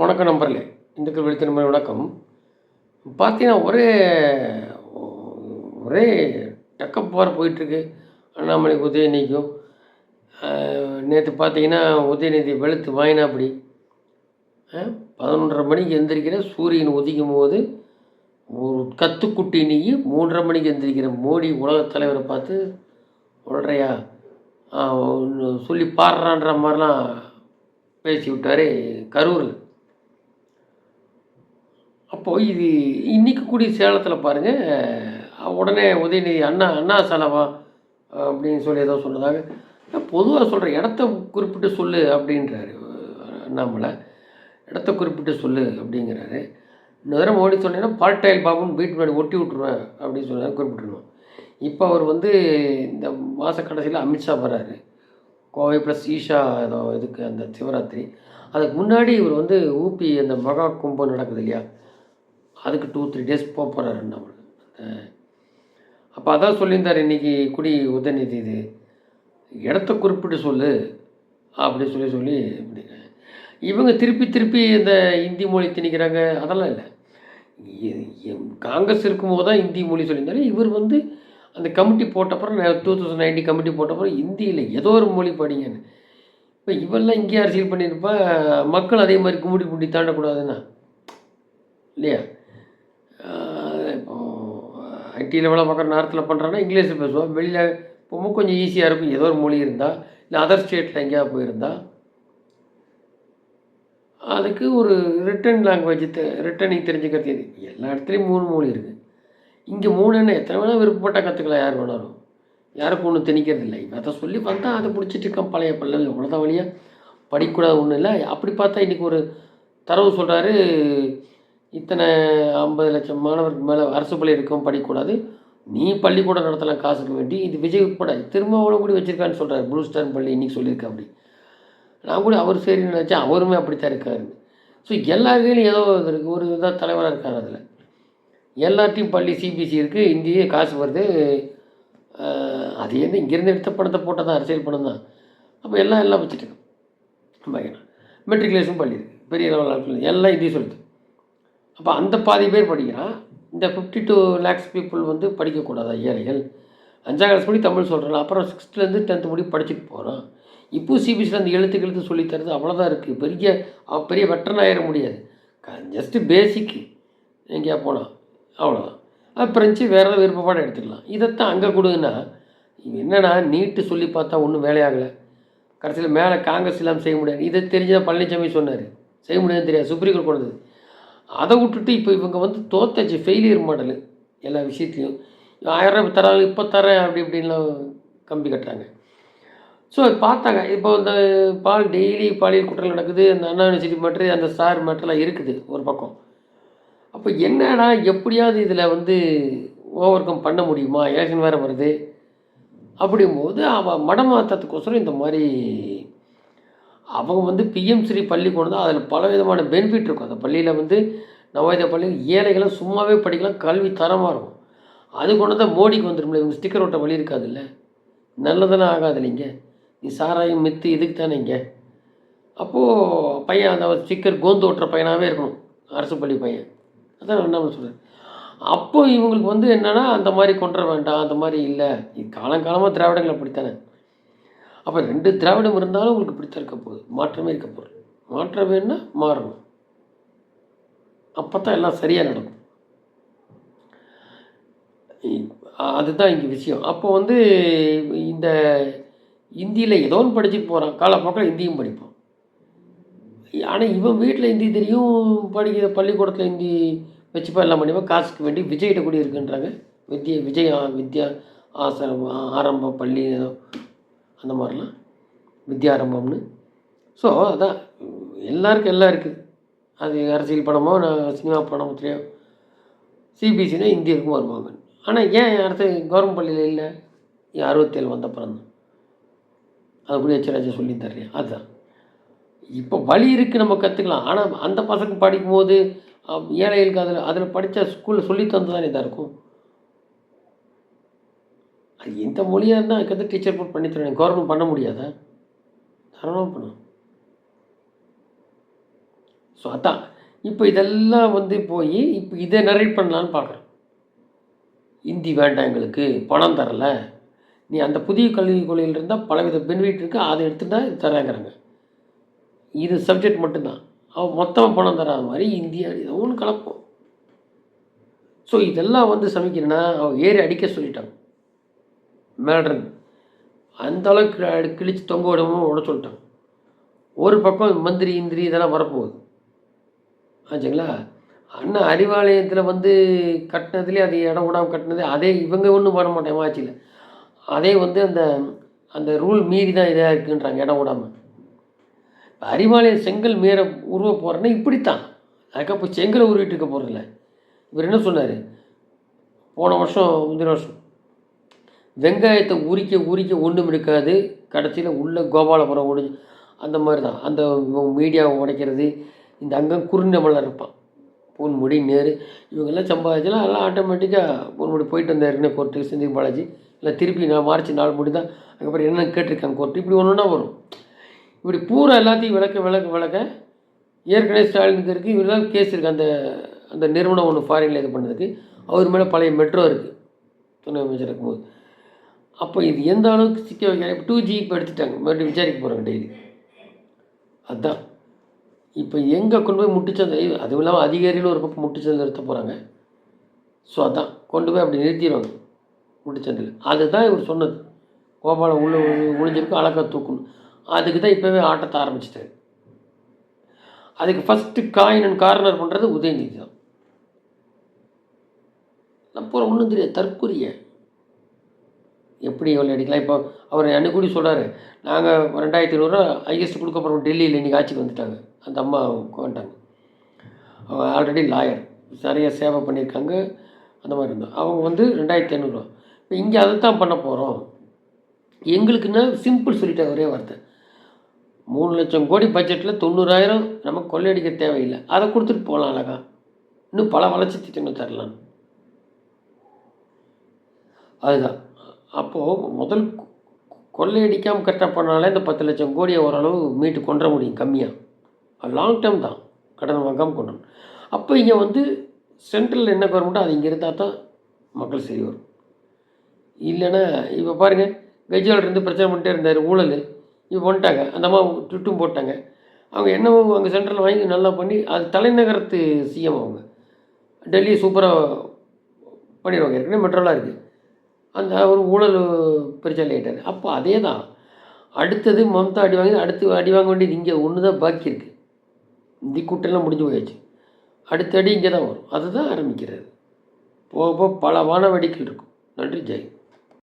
வணக்கம் நண்பர்களே. இந்துக்கள் விழித்திருமலை வணக்கம். பார்த்தீங்கன்னா, ஒரே ஒரே டக்கப் வார் போயிட்டுருக்கு. அண்ணாமலை உதயநிதிக்கும். நேற்று பார்த்தீங்கன்னா, உதயநிதி வெளுத்து வாங்கினாப்படி. 11:30 மணிக்கு எந்திரிக்கிற சூரியன் உதிக்கும்போது, ஒரு கத்துக்குட்டி நீ 3:30 மணிக்கு எந்திரிக்கிற மோடி உலகத் தலைவரை பார்த்து சொல்றியா? சொல்லி பாடுறான்ற மாதிரிலாம் பேசி விட்டார் கரூரில். அப்போது இது இன்றைக்கி கூடிய சேலத்தில் பாருங்கள், உடனே உதயநிதி அண்ணா செலவா அப்படின்னு சொல்லி ஏதோ சொன்னதாக. பொதுவாக சொல்கிற இடத்த குறிப்பிட்டு சொல்லு அப்படின்றாரு அண்ணாமலை. இடத்த குறிப்பிட்டு சொல்லு அப்படிங்கிறாரு. இன்னொரு தடவை மோடி சொன்னீங்கன்னா பால்டைல் பாபுன்னு வீட்டு முன்னாடி ஒட்டி விட்ருவேன் அப்படின்னு சொன்னார், குறிப்பிட்டுருணும். இப்போ அவர் இந்த மாத கடைசியில் அமித்ஷா வர்றாரு. கோவை ப்ளஸ் ஈஷா ஏதோ இதுக்கு அந்த சிவராத்திரி. அதுக்கு முன்னாடி இவர் ஊபி அந்த மகா கும்பம் நடக்குது இல்லையா, அதுக்கு 2-3 டேஸ் போகிறாரு அண்ணாமலை. அப்போ அதான் சொல்லியிருந்தார் இன்றைக்கி உதயநிதி, இது இடத்த குறிப்பிட்டு சொல்லு அப்படின்னு சொல்லி அப்படிங்க. இவங்க திருப்பி இந்த இந்தி மொழி திணிக்கிறாங்க. அதெல்லாம் இல்லை. காங்கிரஸ் இருக்கும்போது தான் இந்தி மொழி சொல்லியிருந்தாரு. இவர் அந்த கமிட்டி போட்டப்பறம் 2019 கமிட்டி போட்டப்பறம் ஹிந்தியில் ஏதோ ஒரு மொழி படிங்கன்னு. இப்போ இவெல்லாம் இங்கேயே அரசியல் பண்ணியிருப்பா, மக்கள் அதே மாதிரி கும்பிடி குண்டி தாண்டக்கூடாதுன்னா இல்லையா? ஐடியில் வேலை பார்க்குற நேரத்தில் பண்ணுறாங்கன்னா இங்கிலீஷில் பேசுவோம். வெளியில் போகும்போது கொஞ்சம் ஈஸியாக இருக்கும், ஏதோ ஒரு மொழி இருந்தால். இல்லை அதர் ஸ்டேட்டில் எங்கேயாவது போயிருந்தால் அதுக்கு ஒரு ரிட்டன் லாங்குவேஜ் ரிட்டனிங் தெரிஞ்சுக்கிறது. எல்லா இடத்துலையும் 3 மொழி இருக்குது. இங்கே 3 என்ன, எத்தனை வேணால் விருப்பப்பட்டால் கற்றுக்கலாம், யார் வேணாலும். யாருக்கும் ஒன்றும் திணிக்கிறது இல்லை. இப்போ அதை சொல்லி பார்த்தா அதை பிடிச்சிட்டு இருக்கான் பழைய பல்லவி. அவ்வளோதான் வழியாக படிக்கக்கூடாது ஒன்றும் இல்லை. அப்படி பார்த்தா இன்றைக்கி ஒரு தரவு சொல்கிறாரு, இத்தனை 50 லட்சம் மாணவருக்கு மேலே அரசு பள்ளி இருக்கும், படிக்கக்கூடாது. நீ பள்ளிக்கூடம் நடத்தலாம் காசுக்கு வேண்டி. இது விஜய் உட்பட திரும்ப அவ்வளோ கூட வச்சுருக்கான்னு சொல்கிறார். ப்ளூ ஸ்டார் பள்ளி இன்றைக்கி சொல்லியிருக்கேன் அப்படி. நான் கூட அவர் சரின்னு நினச்சேன், அவருமே அப்படித்தான் இருக்காரு. ஸோ எல்லா கையிலும் ஏதோ இது இருக்குது, ஒரு இதாக தலைவராக இருக்கார். அதில் எல்லாத்தையும் பள்ளி சிபிஎஸ்சி இருக்குது, இங்கேயே காசு வருது. அது இங்கேருந்து எடுத்த பணத்தை போட்டால் தான் அரசியல் பணம் தான். அப்போ எல்லாம் வச்சுட்டு பையனா மெட்ரிகுலேஷன் பள்ளி இருக்குது, பெரிய லெவல் எல்லாம் இதையும் சொல்லுது. அப்போ அந்த பாதி பேர் படிக்கிறான். இந்த 52 lakhs பீப்புள் படிக்கக்கூடாதா ஏழைகள்? 5ஆம் கிளாஸ் படி தமிழ் சொல்கிறான், அப்புறம் 6th 10th முடி படிச்சுட்டு போகிறான். இப்போது சிபிஎஸ்சியில் அந்த எழுத்து சொல்லித்தரது அவ்வளோதான் இருக்குது. பெரிய வெட்டரன் ஆயிட முடியாது. ஜஸ்ட்டு பேசிக்கு எங்கேயா போனால் அவ்வளோதான். ஃப்ரெஞ்சு வேறு ஏதாவது விருப்பப்பாடு எடுத்துக்கலாம். இதைத்தான் அங்கே கொடுங்கன்னா என்னென்னா, நீட்டு சொல்லி பார்த்தா ஒன்றும் வேலையாகலை. கடைசியில் மேலே காங்கிரஸ் இல்லாமல் செய்ய முடியாது. இதை தெரிஞ்சால் பழனிசாமி சொன்னார், செய்ய முடியாதுன்னு தெரியாது, சுப்ரீம் கோர்ட் கொண்டது. அதை விட்டுட்டு இப்போ இவங்க தோத்தாச்சு, ஃபெயிலியர் மாடலு எல்லா விஷயத்துலையும். 1000 ரூபா தராங்க, இப்போ தரேன் அப்படி இப்படின்லாம் கம்பி கட்டுறாங்க. ஸோ பார்த்தாங்க. இப்போ இந்த டெய்லி பாலியல் குற்றங்கள் நடக்குது. அந்த அண்ணா யூனிவர்சிட்டி மேட்ரு, அந்த சார் மேட்டர்லாம் இருக்குது ஒரு பக்கம். அப்போ என்னன்னா, எப்படியாவது இதில் ஓவர் கம் பண்ண முடியுமா? எலெக்ஷன் வேறு வருது. அப்படிங்கும்போது அவன் மடமாற்றத்துக்கோசரம் இந்த மாதிரி அவங்க பிஎம் ஸ்ரீ பள்ளி கொண்டு தான் அதில் பல விதமான பெனிஃபிட் இருக்கும். அந்த பள்ளியில் நவோதயா பள்ளியில் ஏழைகளும் சும்மாவே படிக்கலாம், கல்வி தரமாக இருக்கும். அது கொண்டு தான் மோடிக்கு வந்துடும்ல. இவங்க ஸ்டிக்கர் ஓட்ட வழி இருக்காதுல்ல, நல்லதானே ஆகாது இல்லைங்க. நீ சாராயம் மித்து இதுக்கு தானே இங்கே. அப்போது பையன் அந்த ஸ்டிக்கர் கோந்து ஓட்டுற பையனாகவே இருக்கணும், அரசு பள்ளி பையன். அதான் என்ன சொல்கிறேன். அப்போ இவங்களுக்கு என்னென்னா, அந்த மாதிரி கொண்டு வர வேண்டாம், அந்த மாதிரி இல்லை. இது காலங்காலமாக திராவிடங்கள் அப்படித்தானே. அப்போ 2 திராவிடம் இருந்தாலும் உங்களுக்கு இப்படித்தான் இருக்க போகுது, மாற்றமே இருக்க போகுது. மாற்றம் வேணும்னா மாறணும், அப்போ தான் எல்லாம் சரியாக நடக்கும். அதுதான் இங்கே விஷயம். அப்போ இந்த ஹிந்தியில் ஏதோ ஒன்று படிச்சுட்டு போகிறான், காலப்போக்கில் ஹிந்தியும் படிப்பான். ஆனால் இவன் வீட்டில் ஹிந்தி தெரியும், படிக்கிற பள்ளிக்கூடத்தில் ஹிந்தி வச்சுப்பா, எல்லாம் பண்ணிப்பா, காசுக்கு வேண்டி விஜய்கிட்ட கூட இருக்குன்றாங்க. வித்யா ஆரம்ப பள்ளி ஏதோ அந்த மாதிரிலாம் வித்யாரம்பம்னு. ஸோ அதான் எல்லாருக்கும் எல்லாம் இருக்குது. அது அரசியல் படமோ சினிமா படமோ சிபிஎஸ்சினா ஹிந்தி இருக்கும் வருவாங்க. ஆனால் ஏன் அடுத்து கவர்மெண்ட் பள்ளியில் இல்லை? 67 வந்த அப்புறம் தான் அது கூட எச்சராஜா சொல்லி தர்றேன். அதுதான் இப்போ வழி இருக்குது, நம்ம கற்றுக்கலாம். ஆனால் அந்த பசங்க படிக்கும்போது ஏழைகளுக்கு அதில் படித்தா ஸ்கூலில் சொல்லி தந்து தானே இதாக இருக்கும். அது எந்த மொழியாக இருந்தால் அதுக்கு டீச்சர் போட்டு பண்ணி தருவேன். கவர்மெண்ட் பண்ண முடியாதா? தாராளமாக பண்ணணும். ஸோ அதான் இப்போ இதெல்லாம் வந்து போய் இப்போ இதை நரேட் பண்ணலான்னு பார்க்குறேன். இந்தி வேண்டாம், எங்களுக்கு பணம் தரல, நீ அந்த புதிய கல்விக் கொள்கையில் இருந்தால் பலவித பெனிஃபிட் இருக்குது, அதை எடுத்துட்டா இது தரேங்கிறாங்க. இது சப்ஜெக்ட் மட்டும்தான். அவன் மொத்தமாக பணம் தராத மாதிரி இந்தியா ஏதோ ஒன்று கலப்போம். ஸோ இதெல்லாம் வந்து சமைக்கிறேன்னா அவன் ஏறி அடிக்க சொல்லிட்டாங்க மேலேருந்து. அந்த அளவுக்கு கிழிச்சு தொங்க விடவும் விட சொல்லிட்டாங்க. ஒரு பக்கம் மந்திரி இந்திரி இதெல்லாம் வரப்போகுது ஆச்சுங்களா. அண்ணா அறிவாலயத்தில் வந்து கட்டினதுலேயே அது இடம் விடாமல் கட்டினது, அதே இவங்க ஒன்றும் பண்ண மாட்டேன் ஆட்சியில், அதே வந்து அந்த அந்த ரூல் மீறி தான் இதாக இருக்குன்றாங்க இடம் விடாமல். அறிவாலயம் செங்கல் மேற உருவ போகிறேன்னா இப்படித்தான். அதுக்கப்புறம் செங்கலை உருவிட்டு இருக்க போகிறதில்ல. இவர் என்ன சொன்னார் போன வருஷம் முந்தின வருஷம், வெங்காயத்தை உரிக்க ஒன்றும் இருக்காது, கடைசியில் உள்ள கோபாலபுரம் ஒடிஞ்சு அந்த மாதிரி தான். அந்த மீடியாவை உடைக்கிறது, இந்த அங்கம் குறுநமலர் இருப்பான், பொன்முடி நேரு இவங்கெல்லாம் சம்பாதிச்சலாம், எல்லாம் ஆட்டோமேட்டிக்காக பொன்முடி போயிட்டு வந்தாருன்னு கோர்ட்டுக்கு, செந்தில் பாலாஜி இல்லை திருப்பி நான் மார்ச் 4 முடி தான், அதுக்கப்புறம் என்ன கேட்டிருக்காங்க கோர்ட்டு, இப்படி ஒன்று ஒன்றா வரும். இப்படி பூரா எல்லாத்தையும் விளக்க ஏற்கனவே ஸ்டாலினுக்கு இருக்குது, இவரெல்லாம் கேஸ் இருக்குது. அந்த அந்த நிறுவனம் ஒன்று ஃபாரினில் இது பண்ணதுக்கு அவர் மேலே பழைய மெட்ரோ இருக்குது துணை அமைச்சர் இருக்கும்போது. அப்போ இது எந்த அளவுக்கு சிக்க வைக்கிறாங்க. இப்போ 2G இப்போ எடுத்துட்டாங்க, மறுபடியும் விசாரிக்க போகிறாங்க டெய்லி. அதுதான் இப்போ எங்கே கொண்டு போய் முட்டிச்சந்தை, அதுவும் இல்லாமல் அதிகாரிகள் ஒரு பக்கம் முட்டிச்சந்தை நிறுத்த போகிறாங்க. ஸோ அதான் கொண்டு போய் அப்படி நிறுத்திடுவாங்க முட்டிச்சந்தையில். அதுதான் இவர் சொன்னது, கோபாலம் உள்ள ஒழிஞ்சிருக்கு, அழகாக தூக்கணும். அதுக்கு தான் இப்போவே ஆட்டத்தை ஆரம்பிச்சிட்டாரு. அதுக்கு ஃபஸ்ட்டு காயின் அண்ட் கார்னர் பண்ணுறது உதயநிதி தான். அப்புறம் ஒன்றும் தெரியாது, தற்கொலைய எப்படி எவ்வளோ அடிக்கலாம். இப்போ அவர் அன்னைக்கூடி சொல்கிறாரு, நாங்கள் 2500 ஹையஸ்ட் கொடுக்க போகிறோம், டெல்லியில் இன்றைக்கி ஆட்சிக்கு வந்துட்டாங்க, அந்த அம்மா வந்துட்டாங்க. அவங்க ஆல்ரெடி லாயர், நிறைய சேவை பண்ணியிருக்காங்க, அந்த மாதிரி இருந்தால் அவங்க வந்து 2500. இப்போ இங்கே அதை தான் பண்ண போகிறோம். எங்களுக்குன்னா சிம்பிள் சொல்லிட்டாங்க, ஒரே வார்த்தை, 3 லட்சம் கோடி பட்ஜெட்டில் 90,000 நமக்கு கொள்ளையடிக்க தேவையில்லை, அதை கொடுத்துட்டு போகலாம் அழகா, இன்னும் பல வளர்ச்சி திட்டங்கள் தரலாம். அதுதான். அப்போது முதல் கொள்ளையடிக்காமல் கரெக்டாக பண்ணாலே இந்த 10 லட்சம் கோடியை ஓரளவு மீட்டு கொண்டுற முடியும் கம்மியாக. லாங் டேர்ம் தான், கடன் வாங்காமல் கொண்டு வரணும். அப்போ இங்கே வந்து சென்ட்ரலில் என்ன கவர்மெண்ட்டோ அது இங்கே இருந்தால் தான் மக்கள் சரி வரும். இல்லைன்னா இப்போ பாருங்கள், கெஜ்ரிவால் இருந்து பிரச்சனை பண்ணிட்டே இருந்தார், ஊழல், இப்போ வந்துட்டாங்க, அந்த அம்மா ட்விட்டும் போட்டாங்க. அவங்க என்னவோ அங்கே சென்ட்ரலில் வாங்கி நல்லா பண்ணி, அது தலைநகரத்து சிஎம் அவங்க, டெல்லி சூப்பராக பண்ணிடுவாங்க, ஏற்கனவே மெட்ரோலாம் இருக்குது, அந்த ஒரு ஊழல் பெருசாக ஆகிட்டார். அப்போ அதே தான் அடுத்தது மம்தா அடி வாங்கி, அடுத்து அடி வாங்க வேண்டியது இங்கே ஒன்று தான் பாக்கி இருக்குது. இந்தி கூட்டெல்லாம் முடிஞ்சு போயாச்சு, அடுத்த அடி இங்கே தான் வரும். அதுதான் ஆரம்பிக்கிறது. போக போக பல வானவெடிக்கல் இருக்கும். நன்றி, ஜெய்.